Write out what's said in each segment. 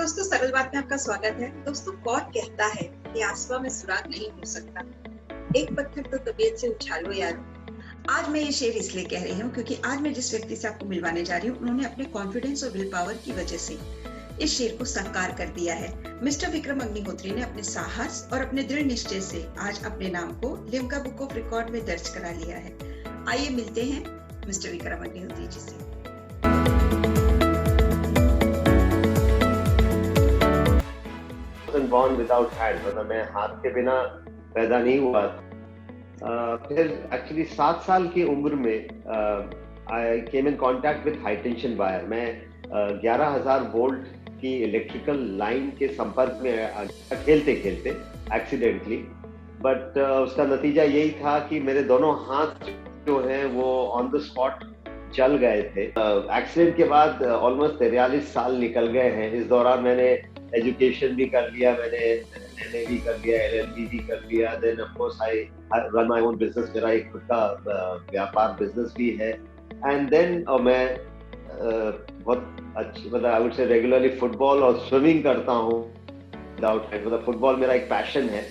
दोस्तों, सरल बात में आपका स्वागत है। दोस्तों, कौन कहता है कि आसमां में सुराग नहीं हो सकता? एक पत्थर तो तबीयत से उछालो यारो। आज मैं ये शेर इसलिए कह रही हूँ क्योंकि आज मैं जिस व्यक्ति से आपको मिलवाने जा रही हूँ, उन्होंने अपने कॉन्फिडेंस और विल पावर की वजह से इस शेर को साकार कर दिया है। मिस्टर विक्रम अग्निहोत्री ने अपने साहस और अपने दृढ़ निश्चय से आज अपने नाम को लिम्का बुक ऑफ रिकॉर्ड में दर्ज करा लिया है। आइए मिलते हैं मिस्टर विक्रम अग्निहोत्री जी से। born without hand, मतलब मैं हाथ के बिना पैदा नहीं हुआ। फिर एक्चुअली 7 साल की उम्र में I came in contact with high tension wire. मैं 11,000 वोल्ट की इलेक्ट्रिकल लाइन के संपर्क में खेलते खेलते एक्सीडेंटली, बट उसका नतीजा यही था कि मेरे दोनों हाथ जो हैं वो ऑन द स्पॉट जल गए थे। एक्सीडेंट के बाद ऑलमोस्ट 43 साल निकल गए हैं। इस दौरान मैंने एजुकेशन भी कर लिया, मैंने एमए भी कर लिया, एलएलबी भी कर लिया, then of course I run my own business. मेरा एक खुद का व्यापार बिजनेस भी है। एंड देन मैं बहुत अच्छी, मतलब आई वुड से रेगुलरली फुटबॉल और स्विमिंग करता हूँ विदाउट हैंड। मतलब फुटबॉल मेरा एक पैशन है।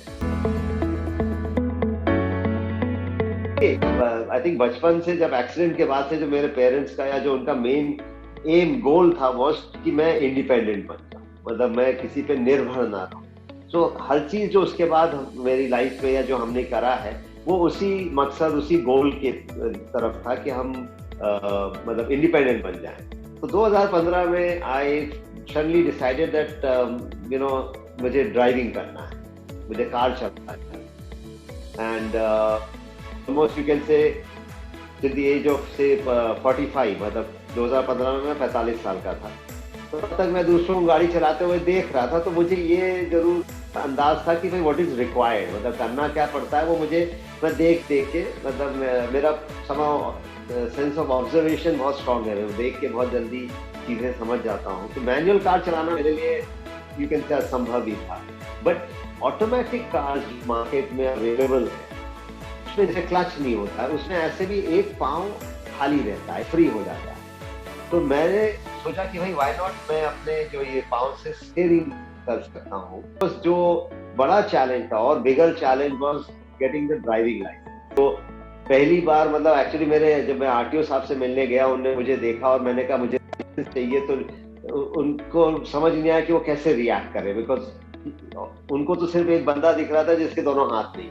आई थिंक बचपन से, जब एक्सीडेंट के बाद से, जो मेरे पेरेंट्स का या जो उनका मेन एम गोल था वो कि मैं इंडिपेंडेंट बन जाऊं, मतलब मैं किसी पे निर्भर ना रहूं। तो हर चीज जो उसके बाद मेरी लाइफ में या जो हमने करा है वो उसी मकसद, उसी गोल के तरफ था कि हम मतलब इंडिपेंडेंट बन जाएं। तो 2015 में आई सडनली डिसाइडेड दैट मुझे ड्राइविंग करना है, मुझे कार चलाना है। And almost you can say till the age of say 45, मतलब 2015 में मैं 45 साल का था। तो तब तक मैं दूसरों को गाड़ी चलाते हुए देख रहा था, तो मुझे ये जरूर अंदाज था कि भाई व्हाट इज रिक्वायर्ड, मतलब करना क्या पड़ता है वो मुझे, मैं देख के, मतलब मेरा सेंस ऑफ ऑब्जर्वेशन बहुत स्ट्रांग है, मैं देख के बहुत जल्दी चीजें समझ जाता हूँ। तो मैनुअल कार चलाना मेरे लिए यू कैन से असंभव ही था। बट ऑटोमेटिक कार मार्केट में अवेलेबल है, उसमें जैसे क्लच नहीं होता है, उसमें ऐसे भी एक पाँव खाली रहता है, फ्री हो जाता है। तो मैंने सोचा कि भाई व्हाई नॉट मैं अपने जो ये पाँव से स्टीयरिंग कर सकता हूँ। तो जो बड़ा चैलेंज था और bigger challenge was getting the driving licence. तो पहली बार, मतलब एक्चुअली जब मैं आरटीओ साहब से मिलने गया, उन्होंने मुझे देखा और मैंने कहा मुझे चाहिए, तो उनको समझ नहीं आया कि वो कैसे रिएक्ट करे, बिकॉज उनको तो सिर्फ एक बंदा दिख रहा था जिसके दोनों हाथ नहीं,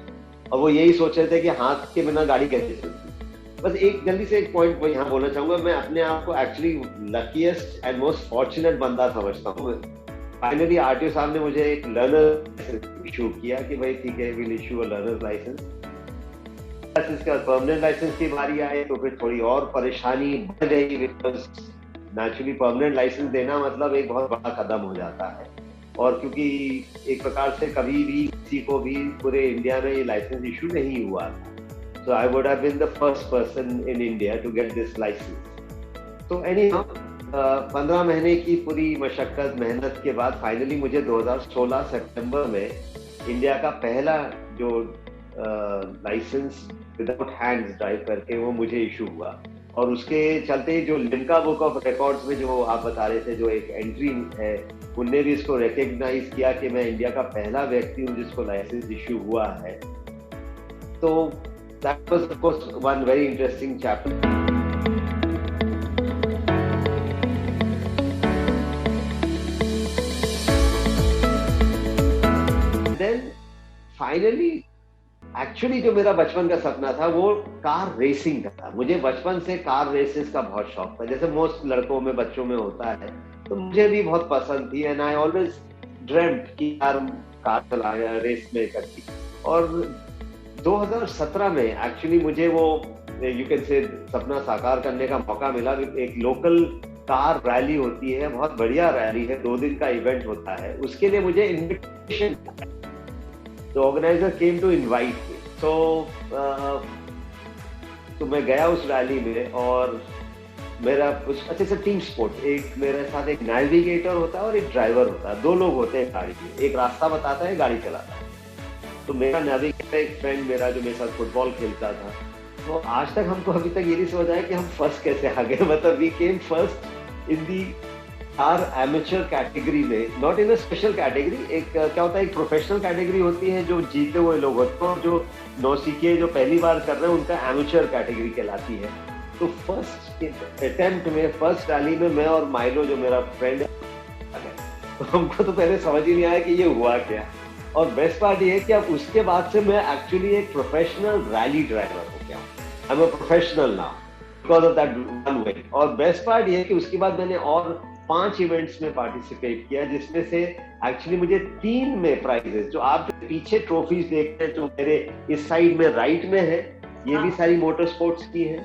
और वो यही सोच रहे थे कि हाथ के बिना गाड़ी कैसे चलती। बस एक जल्दी से एक पॉइंट मैं यहाँ बोलना चाहूंगा, मैं अपने आप को actually luckiest and most fortunate बंदा समझता हूँ। फाइनली आरटीओ साहब ने मुझे एक लर्नर लाइसेंस इशू किया कि भाई ठीक है, will issue a learner licence. इसका परमानेंट लाइसेंस की बारी आई तो फिर थोड़ी और परेशानी बढ़ गई, बिकॉज नेचुरली परमानेंट लाइसेंस देना मतलब एक बहुत बड़ा कदम हो जाता है। और क्योंकि एक प्रकार से कभी भी किसी को भी पूरे इंडिया में ये लाइसेंस इशू नहीं हुआ था, so I would have been the first person in India to get this license. तो anyhow 15 महीने की पूरी मशक्कत मेहनत के बाद फाइनली मुझे 2016 सितंबर में इंडिया का पहला जो लाइसेंस विदाउट हैंड्स ड्राइव करके वो मुझे इशू हुआ। और उसके चलते जो लिम्का बुक ऑफ रिकॉर्ड्स में जो आप बता रहे थे, जो एक एंट्री है, उनने भी इसको रिकॉग्नाइज किया कि मैं इंडिया का पहला व्यक्ति हूँ जिसको लाइसेंस इशू हुआ है। तो that was of course one very interesting chapter. Then finally actually जो मेरा बचपन का सपना था वो कार रेसिंग का था। मुझे बचपन से कार रेसेस का बहुत शौक था, जैसे मोस्ट लड़कों में, बच्चों में होता है। तो मुझे भी बहुत पसंद थी, एंड आई ऑलवेज ड्रीम्ड कि कार चलाया, रेस में करती। और 2017 में एक्चुअली मुझे वो यू कैन से सपना साकार करने का मौका मिला। एक लोकल कार रैली होती है, बहुत बढ़िया रैली है, 2 दिन का इवेंट होता है, उसके लिए मुझे इनविटेशन, तो organiser came to invite me. तो मैं गया उस रैली में, और मेरा कुछ अच्छे से टीम स्पोर्ट, एक मेरे साथ एक नेविगेटर होता है और एक ड्राइवर होता है, 2 लोग होते हैं गाड़ी में, एक रास्ता बताता है, गाड़ी चलाता है। तो मेरा नेविगेटर एक फ्रेंड मेरा जो मेरे साथ फुटबॉल खेलता था, तो आज तक हमको अभी तक ये नहीं समझ आया कि हम फर्स्ट कैसे आ गए, मतलब we came first in the are amateur category में, not in a special category, एक क्या होता है, एक प्रोफेशनल कैटेगरी होती है जो जीते हुए लोग होते हैं, जो नौसिखिए जो पहली बार कर रहे हैं उनका एमेचर कैटेगरी कहलाती है। तो फर्स्ट अटेम्प्ट में, फर्स्ट रैली में मैं और माइलो जो मेरा फ्रेंड है, तो हमको तो पहले समझ ही नहीं आया कि ये हुआ क्या। और बेस्ट पार्ट ये है कि अब उसके बाद से मैं एक्चुअली एक प्रोफेशनल रैली ड्राइवर हो गया, I am a professional now because of that one way. और बेस्ट पार्ट ये है कि उसके बाद मैंने और 5 इवेंट्स में पार्टिसिपेट किया, जिसमें से एक्चुअली मुझे 3 में प्राइजेस, जो आप जो पीछे ट्रॉफीज देखते हैं जो मेरे इस साइड में राइट में है, ये भी सारी मोटर स्पोर्ट्स की है।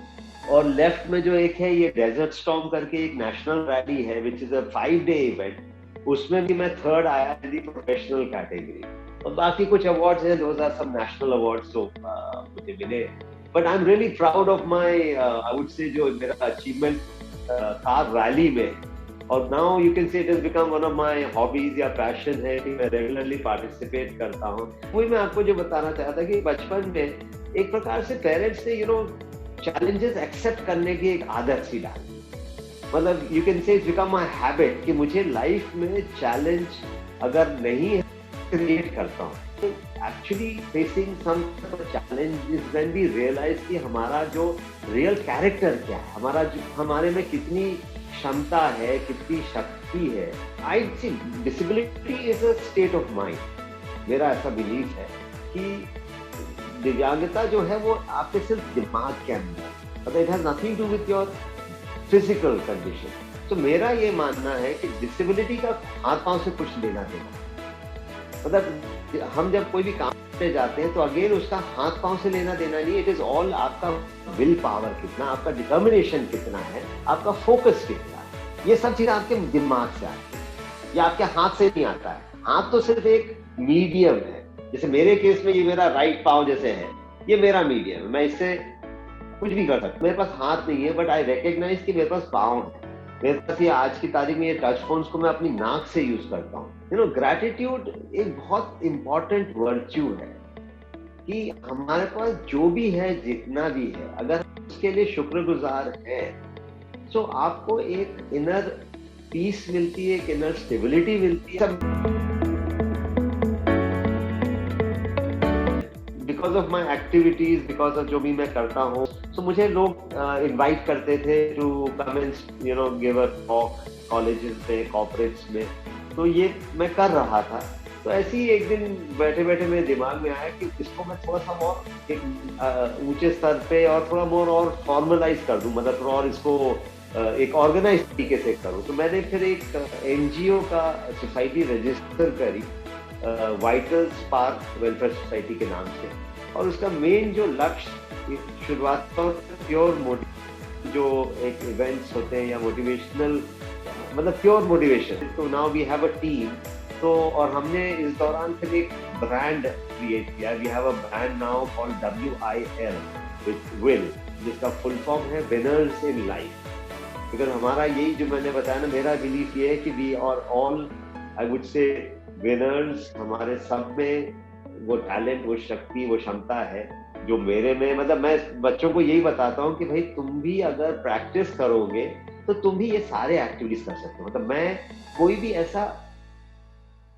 और लेफ्ट में जो एक है, ये डेजर्ट स्टॉर्म करके एक नेशनल रैली है which is a 5 day event, उसमें भी मैं 3rd आया इन दी प्रोफेशनल कैटेगरी। और बाकी कुछ अवार्ड्स हैं, those are some national awards जो मुझे मिले। But I am really proud of my, I would say जो मेरा अचीवमेंट था रैली में। और now you can say it has become one of my hobbies या पैशन है कि मैं रेगुलरली पार्टिसिपेट करता हूँ। वही मैं आपको जो बताना चाहता कि बचपन में एक प्रकार से पेरेंट्स ने चैलेंजेस एक्सेप्ट करने की एक आदत सी डाली। मतलब यू कैन से इट्स बिकम माय हैबिट कि मुझे लाइफ में चैलेंज अगर नहीं है क्रिएट करता हूँ। तो actually facing some challenge is when we realise कि हमारा जो रियल कैरेक्टर क्या है, हमारे में कितनी क्षमता है, कितनी शक्ति है। I see disability is a state of mind. मेरा ऐसा बिलीफ है कि दिव्यांगता जो है वो आपके सिर्फ दिमाग के अंदर, मतलब it has nothing to with your physical condition. तो मेरा ये मानना है कि डिसेबिलिटी का हाथ पांव से कुछ लेना देना, मतलब हम जब कोई भी काम पे जाते हैं तो अगेन उसका हाथ पांव से लेना देना नहीं, इट इज ऑल आपका विल पावर कितना, आपका डिटर्मिनेशन कितना है, आपका फोकस कितना है। ये सब चीजें आपके दिमाग से आती है, ये आपके हाथ से नहीं आता है। हाथ तो सिर्फ एक मीडियम है। जैसे मेरे केस में ये मेरा राइट पांव जैसे है, ये मेरा मीडियम है, मैं इससे कुछ भी कर सकता हूँ। मेरे पास हाथ नहीं है बट आई रिकॉग्नाइज कि मेरे पास पांव है। मेरे पास ये आज की तारीख में ये टच फोन्स को मैं अपनी नाक से यूज करता हूँ। ग्रैटिट्यूड एक बहुत इंपॉर्टेंट वर्च्यू है कि हमारे पास जो भी है, जितना भी है, अगर उसके लिए शुक्रगुजार है तो आपको एक इनर पीस मिलती है, एक इनर स्टेबिलिटी मिलती है। Because of my activities, because of जो भी मैं करता हूँ, तो मुझे लोग इनवाइट करते थे to come and give a talk colleges में, कॉर्पोरेट्स में। तो ये मैं कर रहा था। तो ऐसे ही एक दिन बैठे बैठे मेरे दिमाग में आया कि इसको मैं थोड़ा सा और एक ऊंचे स्तर पे और थोड़ा मोर और फॉर्मलाइज कर दूं, मतलब थोड़ा और इसको एक ऑर्गेनाइज तरीके से करूं। तो मैंने फिर एक एनजीओ का सोसाइटी रजिस्टर करी, वाइटल स्पार्क वेलफेयर सोसाइटी के नाम से। और उसका मेन जो लक्ष्य शुरुआत का प्योर जो एक इवेंट्स होते हैं या मोटिवेशनल, मतलब प्योर मोटिवेशन। तो now we have a team. तो और हमने इस दौरान फिर एक ब्रांड क्रिएट किया। We have a brand now called WIL with will, जिसका फुल फॉर्म है विनर्स इन लाइफ। बिकॉज हमारा यही जो मैंने बताया ना, मेरा बिलीफ ये है कि we are all, I would say, winners. हमारे सब में वो टैलेंट, वो शक्ति, वो क्षमता है जो मेरे में, मतलब मैं बच्चों को यही बताता हूँ कि भाई तुम भी अगर प्रैक्टिस करोगे तो तुम भी ये सारे एक्टिविटीज कर सकते हो। मतलब मैं कोई भी ऐसा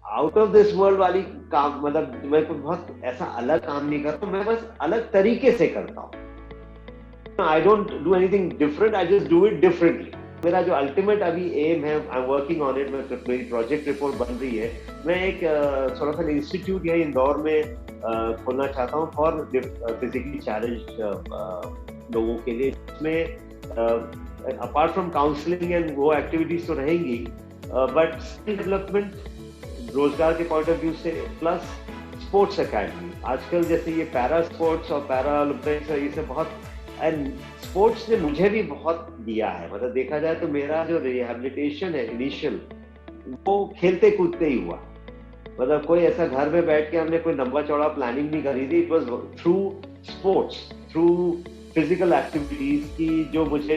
आउट ऑफ दिस वर्ल्ड वाली काम, मतलब मैं कोई बहुत ऐसा अलग काम नहीं करता, मैं बस अलग तरीके से करता हूँ। I don't do anything different, I just do it differently. मेरा जो अल्टीमेट अभी एम है, I am working on it, मेरी प्रोजेक्ट रिपोर्ट बन रही है। मैं एक थोड़ा सा इंस्टीट्यूट है इंदौर में खोलना चाहता हूँ फॉर फिजिकली चैलेंज लोगों के लिए। इसमें अपार्ट फ्रॉम काउंसलिंग एंड वो एक्टिविटीज तो रहेंगी, बट स्किल डेवलपमेंट, रोजगार के पॉइंट ऑफ व्यू से, प्लस स्पोर्ट्स एकेडमी। आजकल जैसे ये पैरा स्पोर्ट्स और पैरा ओलंपिक्स, ये सब बहुत, एंड स्पोर्ट्स ने मुझे भी बहुत दिया है। मतलब देखा जाए तो मेरा जो रिहैबिलिटेशन है इनिशियल, वो खेलते कूदते ही हुआ। मतलब कोई ऐसा घर में बैठ के हमने कोई लंबा चौड़ा प्लानिंग नहीं करी थी। It was through sports, through physical activities की जो मुझे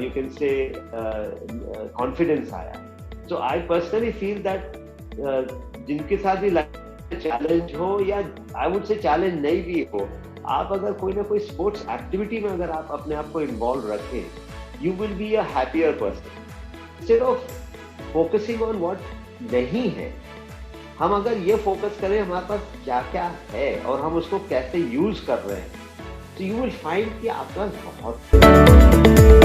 यू कैन से कॉन्फिडेंस आया। सो आई पर्सनली फील दैट जिनके साथ भी चैलेंज हो या आई वुड से चैलेंज नहीं भी हो, आप अगर कोई ना कोई स्पोर्ट्स एक्टिविटी में अगर आप अपने आप को इन्वॉल्व रखें, you will be a happier person. Instead of focusing on what नहीं है। हम अगर ये फोकस करें हमारे पास क्या क्या है और हम उसको कैसे यूज कर रहे हैं, तो यू विल फाइंड कि आपका बहुत